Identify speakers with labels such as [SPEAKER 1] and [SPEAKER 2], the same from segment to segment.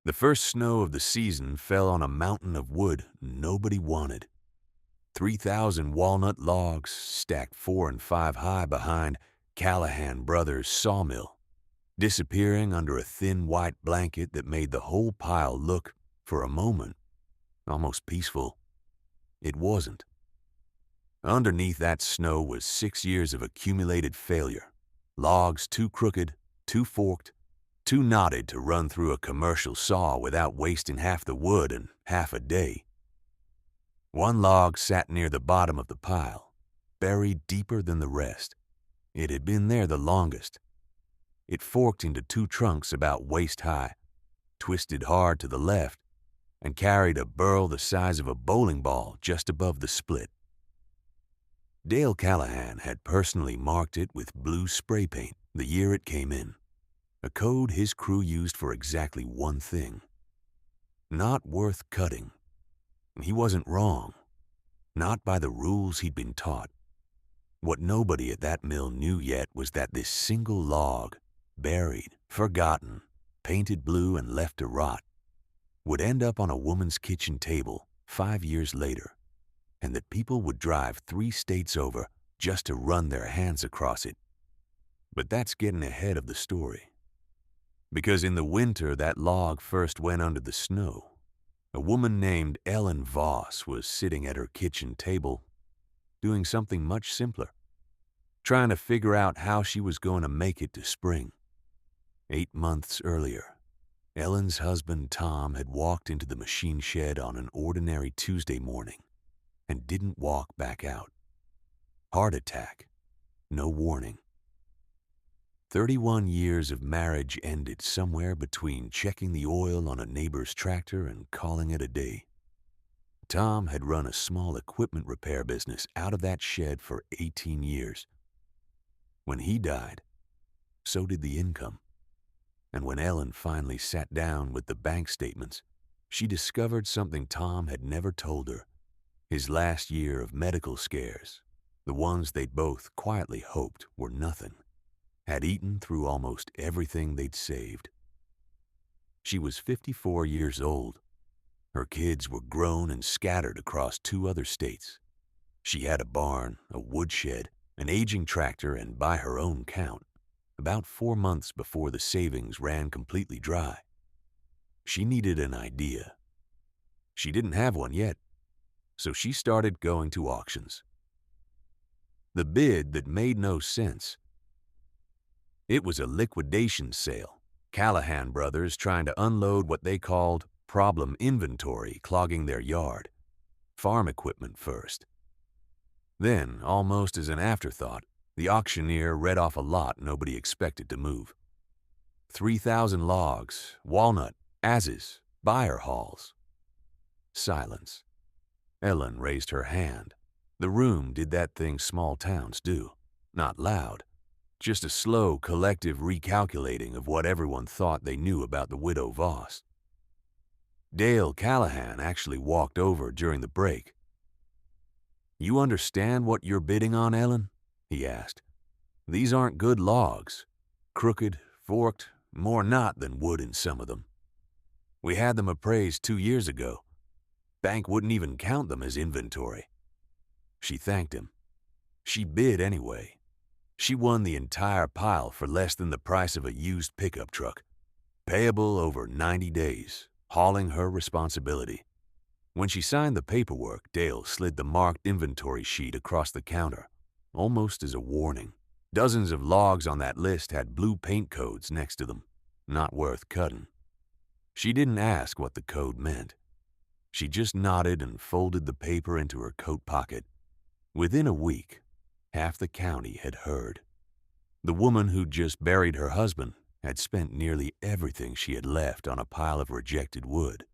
[SPEAKER 1] The first snow of the season fell on a mountain of wood nobody wanted. 3,000 walnut logs stacked 4 and 5 high behind Callahan Brothers' sawmill, disappearing under a thin white blanket that made the whole pile look, for a moment, almost peaceful. It wasn't. Underneath that snow was 6 years of accumulated failure. Logs too crooked, too forked, too knotted to run through a commercial saw without wasting half the wood and half a day. One log sat near the bottom of the pile, buried deeper than the rest. It had been there the longest. It forked into 2 trunks about waist high, twisted hard to the left, and carried a burl the size of a bowling ball just above the split. Dale Callahan had personally marked it with blue spray paint the year it came in, a code his crew used for exactly one thing: not worth cutting. He wasn't wrong, not by the rules he'd been taught. What nobody at that mill knew yet was that this single log, buried, forgotten, painted blue and left to rot, would end up on a woman's kitchen table 5 years later, and that people would drive 3 states over just to run their hands across it. But that's getting ahead of the story. Because in the winter that log first went under the snow, a woman named Ellen Voss was sitting at her kitchen table, doing something much simpler, trying to figure out how she was going to make it to spring. 8 months earlier, Ellen's husband Tom had walked into the machine shed on an ordinary Tuesday morning and didn't walk back out. Heart attack, no warning. 31 years of marriage ended somewhere between checking the oil on a neighbor's tractor and calling it a day. Tom had run a small equipment repair business out of that shed for 18 years. When he died, so did the income. And when Ellen finally sat down with the bank statements, she discovered something Tom had never told her. His last year of medical scares, the ones they'd both quietly hoped were nothing, had eaten through almost everything they'd saved. She was 54 years old. Her kids were grown and scattered across 2 other states. She had a barn, a woodshed, an aging tractor, and by her own count, about 4 months before the savings ran completely dry, she needed an idea. She didn't have one yet, so she started going to auctions. The bid that made no sense. It was a liquidation sale, Callahan Brothers trying to unload what they called problem inventory clogging their yard. Farm equipment first. Then, almost as an afterthought, the auctioneer read off a lot nobody expected to move. 3,000 logs, walnut, adzes, buyer hauls. Silence. Ellen raised her hand. The room did that thing small towns do. Not loud. Just a slow, collective recalculating of what everyone thought they knew about the widow Voss. Dale Callahan actually walked over during the break. "You understand what you're bidding on, Ellen?" he asked. "These aren't good logs. Crooked, forked, more knot than wood in some of them. We had them appraised 2 years ago. Bank wouldn't even count them as inventory." She thanked him. She bid anyway. She won the entire pile for less than the price of a used pickup truck, payable over 90 days, hauling her responsibility. When she signed the paperwork, Dale slid the marked inventory sheet across the counter, almost as a warning. Dozens of logs on that list had blue paint codes next to them, not worth cutting. She didn't ask what the code meant. She just nodded and folded the paper into her coat pocket. Within a week, half the county had heard. The woman who'd just buried her husband had spent nearly everything she had left on a pile of rejected wood.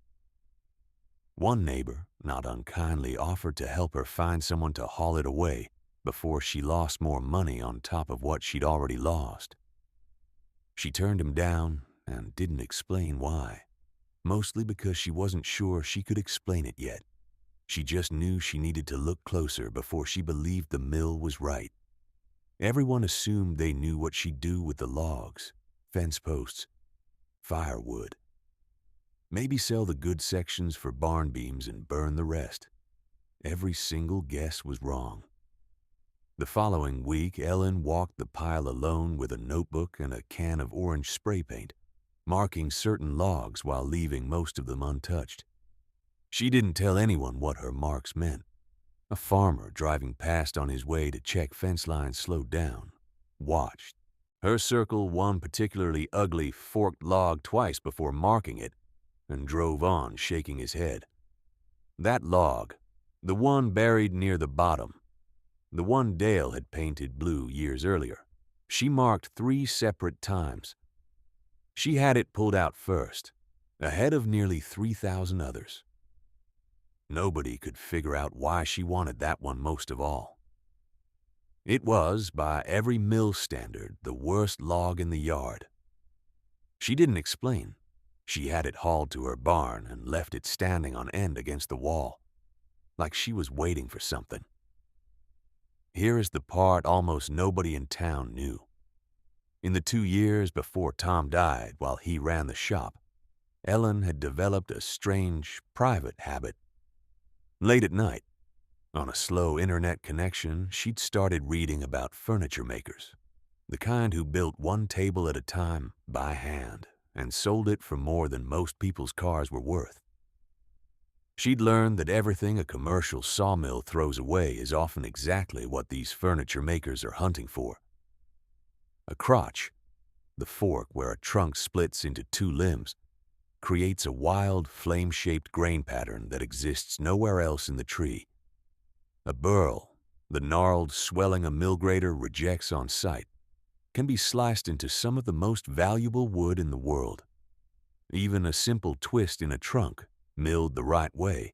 [SPEAKER 1] One neighbor, not unkindly, offered to help her find someone to haul it away before she lost more money on top of what she'd already lost. She turned him down and didn't explain why, mostly because she wasn't sure she could explain it yet. She just knew she needed to look closer before she believed the mill was right. Everyone assumed they knew what she'd do with the logs, fence posts, firewood. Maybe sell the good sections for barn beams and burn the rest. Every single guess was wrong. The following week, Ellen walked the pile alone with a notebook and a can of orange spray paint, marking certain logs while leaving most of them untouched. She didn't tell anyone what her marks meant. A farmer driving past on his way to check fence lines slowed down, watched. Her circle one particularly ugly forked log twice before marking it, and drove on, shaking his head. That log, the one buried near the bottom, the one Dale had painted blue years earlier, she marked 3 separate times. She had it pulled out first, ahead of nearly 3,000 others. Nobody could figure out why she wanted that one most of all. It was, by every mill standard, the worst log in the yard. She didn't explain. She had it hauled to her barn and left it standing on end against the wall, like she was waiting for something. Here is the part almost nobody in town knew. In the 2 years before Tom died while he ran the shop, Ellen had developed a strange, private habit. Late at night, on a slow internet connection, she'd started reading about furniture makers, the kind who built one table at a time by hand and sold it for more than most people's cars were worth. She'd learned that everything a commercial sawmill throws away is often exactly what these furniture makers are hunting for. A crotch, the fork where a trunk splits into 2 limbs, creates a wild, flame-shaped grain pattern that exists nowhere else in the tree. A burl, the gnarled swelling a mill grader rejects on sight, can be sliced into some of the most valuable wood in the world. Even a simple twist in a trunk, milled the right way,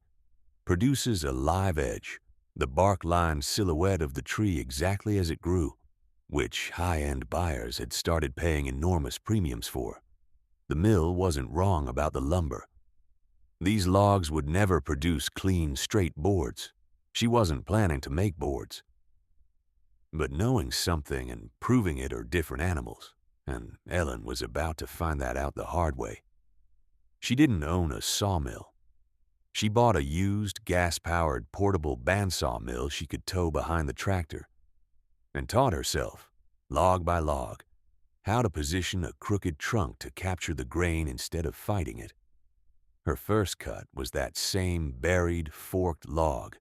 [SPEAKER 1] produces a live edge, the bark-lined silhouette of the tree exactly as it grew, which high-end buyers had started paying enormous premiums for. The mill wasn't wrong about the lumber. These logs would never produce clean, straight boards. She wasn't planning to make boards. But knowing something and proving it are different animals, and Ellen was about to find that out the hard way. She didn't own a sawmill. She bought a used, gas-powered, portable bandsaw mill she could tow behind the tractor, and taught herself, log by log, how to position a crooked trunk to capture the grain instead of fighting it. Her first cut was that same buried, forked log.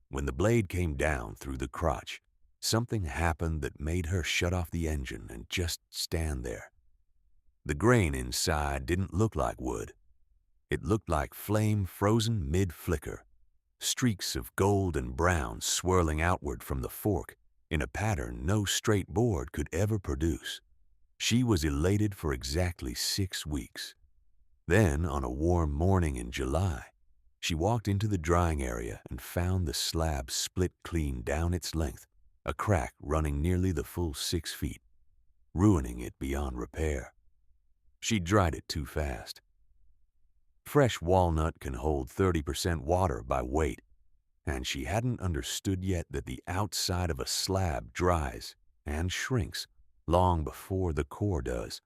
[SPEAKER 1] When the blade came down through the crotch, something happened that made her shut off the engine and just stand there. The grain inside didn't look like wood. It looked like flame frozen mid-flicker, streaks of gold and brown swirling outward from the fork in a pattern no straight board could ever produce. She was elated for exactly 6 weeks. Then, on a warm morning in July, she walked into the drying area and found the slab split clean down its length, a crack running nearly the full 6 feet, ruining it beyond repair. She dried it too fast. Fresh walnut can hold 30% water by weight, and she hadn't understood yet that the outside of a slab dries and shrinks long before the core does.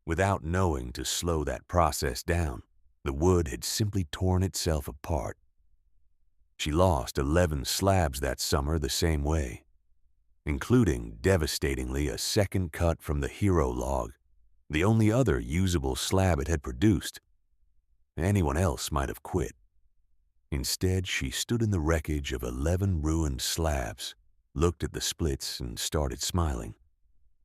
[SPEAKER 1] Without knowing to slow that process down, the wood had simply torn itself apart. She lost 11 slabs that summer the same way, including, devastatingly, a second cut from the hero log, the only other usable slab it had produced. Anyone else might have quit. Instead, she stood in the wreckage of 11 ruined slabs, looked at the splits, and started smiling.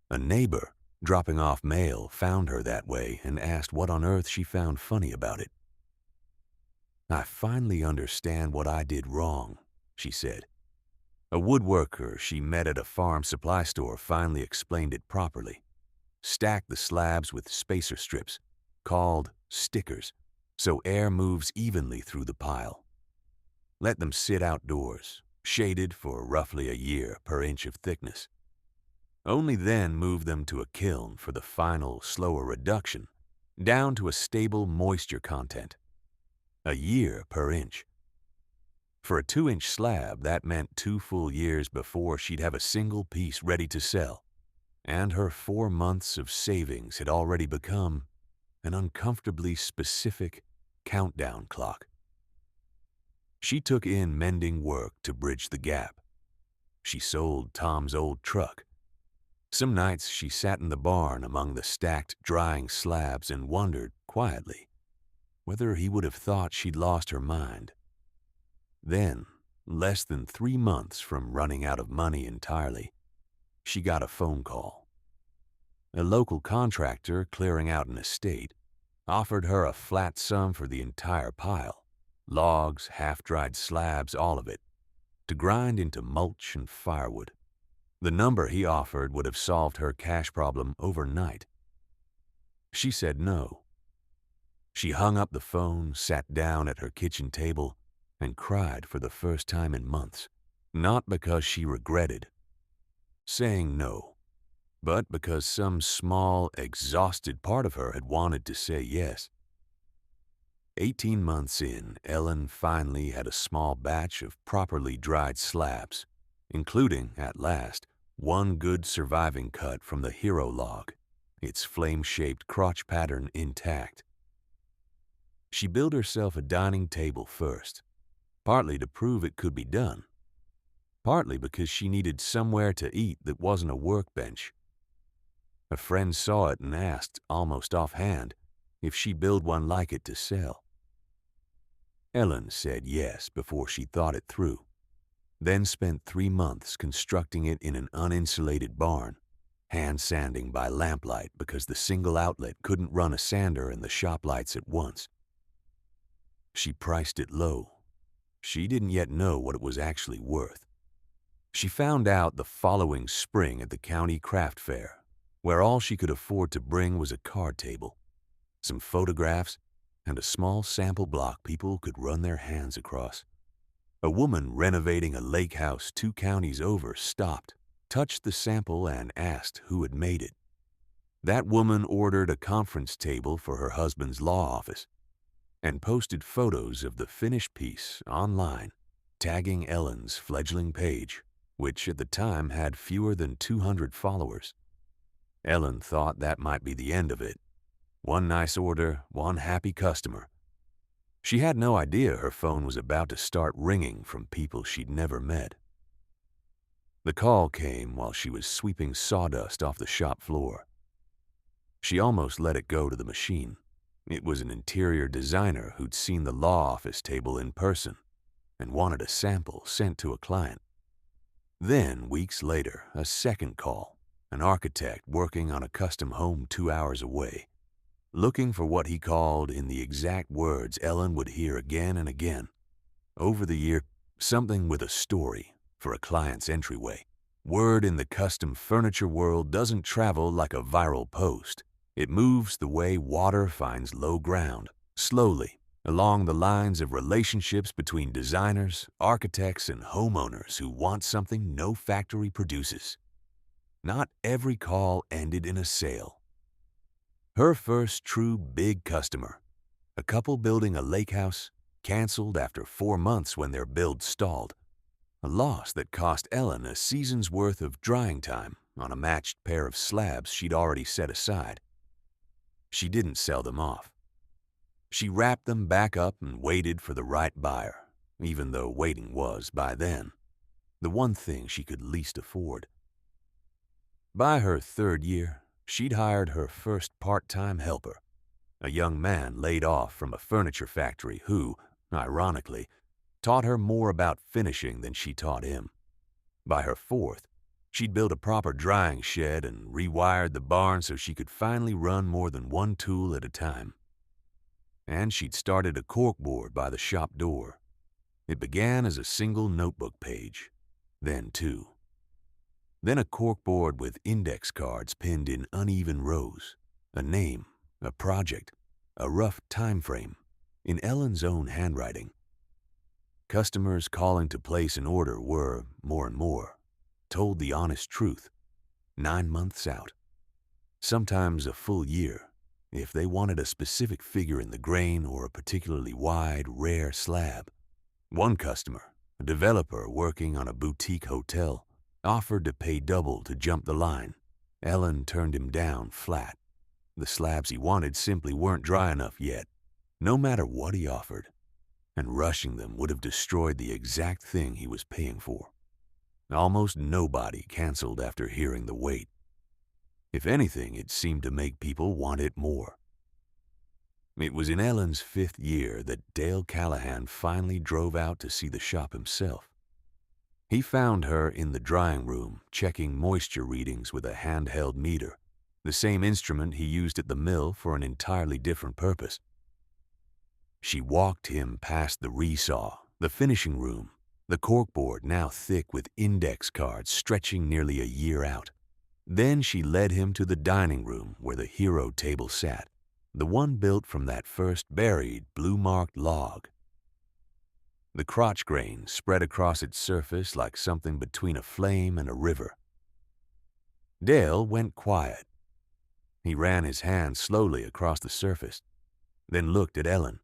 [SPEAKER 1] A neighbor, dropping off mail, found her that way and asked what on earth she found funny about it. "I finally understand what I did wrong," she said. A woodworker she met at a farm supply store finally explained it properly. Stack the slabs with spacer strips, called stickers, so air moves evenly through the pile. Let them sit outdoors, shaded for roughly a year per inch of thickness. Only then move them to a kiln for the final, slower reduction, down to a stable moisture content. A year per inch. For a 2-inch slab, that meant 2 full years before she'd have a single piece ready to sell, and her 4 months of savings had already become an uncomfortably specific countdown clock. She took in mending work to bridge the gap. She sold Tom's old truck. Some nights she sat in the barn among the stacked, drying slabs and wondered, quietly, whether he would have thought she'd lost her mind. Then, less than 3 months from running out of money entirely, she got a phone call. A local contractor clearing out an estate offered her a flat sum for the entire pile, logs, half-dried slabs, all of it, to grind into mulch and firewood. The number he offered would have solved her cash problem overnight. She said no. She hung up the phone, sat down at her kitchen table, and cried for the first time in months, not because she regretted saying no, but because some small, exhausted part of her had wanted to say yes. 18 months in, Ellen finally had a small batch of properly dried slabs, including, at last, one good surviving cut from the hero log, its flame-shaped crotch pattern intact. She built herself a dining table first, partly to prove it could be done, partly because she needed somewhere to eat that wasn't a workbench. A friend saw it and asked, almost offhand, if she'd build one like it to sell. Ellen said yes before she thought it through, then spent 3 months constructing it in an uninsulated barn, hand-sanding by lamplight because the single outlet couldn't run a sander and the shop lights at once. She priced it low. She didn't yet know what it was actually worth. She found out the following spring at the county craft fair, where all she could afford to bring was a card table, some photographs, and a small sample block people could run their hands across. A woman renovating a lake house 2 counties over stopped, touched the sample, and asked who had made it. That woman ordered a conference table for her husband's law office and posted photos of the finished piece online, tagging Ellen's fledgling page, which at the time had fewer than 200 followers. Ellen thought that might be the end of it. One nice order, one happy customer. She had no idea her phone was about to start ringing from people she'd never met. The call came while she was sweeping sawdust off the shop floor. She almost let it go to the machine. It was an interior designer who'd seen the law office table in person and wanted a sample sent to a client. Then, weeks later, a second call, an architect working on a custom home 2 hours away, looking for what he called, in the exact words Ellen would hear again and again over the year, something with a story for a client's entryway. Word in the custom furniture world doesn't travel like a viral post. It moves the way water finds low ground, slowly, along the lines of relationships between designers, architects, and homeowners who want something no factory produces. Not every call ended in a sale. Her first true big customer, a couple building a lake house, canceled after 4 months when their build stalled, a loss that cost Ellen a season's worth of drying time on a matched pair of slabs she'd already set aside. She didn't sell them off. She wrapped them back up and waited for the right buyer, even though waiting was, by then, the one thing she could least afford. By her 3rd year, she'd hired her first part-time helper, a young man laid off from a furniture factory who, ironically, taught her more about finishing than she taught him. By her 4th, she'd built a proper drying shed and rewired the barn so she could finally run more than one tool at a time. And she'd started a corkboard by the shop door. It began as a single notebook page, then 2. Then a corkboard with index cards pinned in uneven rows, a name, a project, a rough time frame, in Ellen's own handwriting. Customers calling to place an order were, more and more, told the honest truth, 9 months out, sometimes a full year, if they wanted a specific figure in the grain or a particularly wide, rare slab. One customer, a developer working on a boutique hotel, offered to pay double to jump the line. Ellen turned him down flat. The slabs he wanted simply weren't dry enough yet, no matter what he offered, and rushing them would have destroyed the exact thing he was paying for. Almost nobody canceled after hearing the wait. If anything, it seemed to make people want it more. It was in Ellen's 5th year that Dale Callahan finally drove out to see the shop himself. He found her in the drying room, checking moisture readings with a handheld meter, the same instrument he used at the mill for an entirely different purpose. She walked him past the resaw, the finishing room, the corkboard now thick with index cards stretching nearly a year out. Then she led him to the dining room where the hero table sat, the one built from that first buried, blue-marked log. The crotch grain spread across its surface like something between a flame and a river. Dale went quiet. He ran his hand slowly across the surface, then looked at Ellen.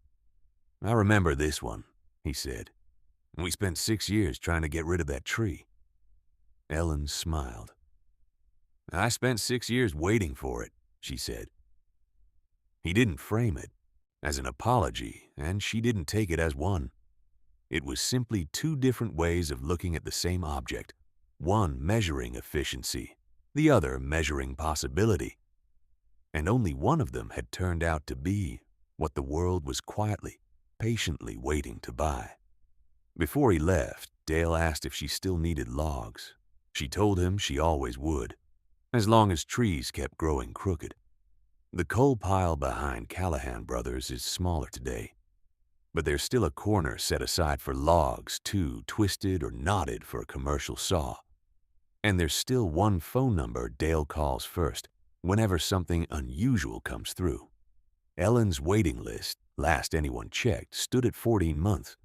[SPEAKER 1] "I remember this one," he said. "We spent 6 years trying to get rid of that tree." Ellen smiled. "I spent 6 years waiting for it," she said. He didn't frame it as an apology, and she didn't take it as one. It was simply two different ways of looking at the same object, one measuring efficiency, the other measuring possibility. And only one of them had turned out to be what the world was quietly, patiently waiting to buy. Before he left, Dale asked if she still needed logs. She told him she always would, as long as trees kept growing crooked. The coal pile behind Callahan Brothers is smaller today, but there's still a corner set aside for logs, too twisted or knotted for a commercial saw. And there's still one phone number Dale calls first whenever something unusual comes through. Ellen's waiting list, last anyone checked, stood at 14 months.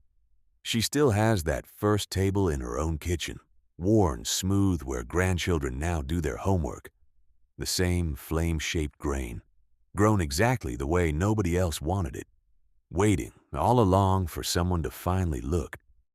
[SPEAKER 1] She still has that first table in her own kitchen, worn smooth where grandchildren now do their homework. The same flame-shaped grain, grown exactly the way nobody else wanted it, waiting all along for someone to finally look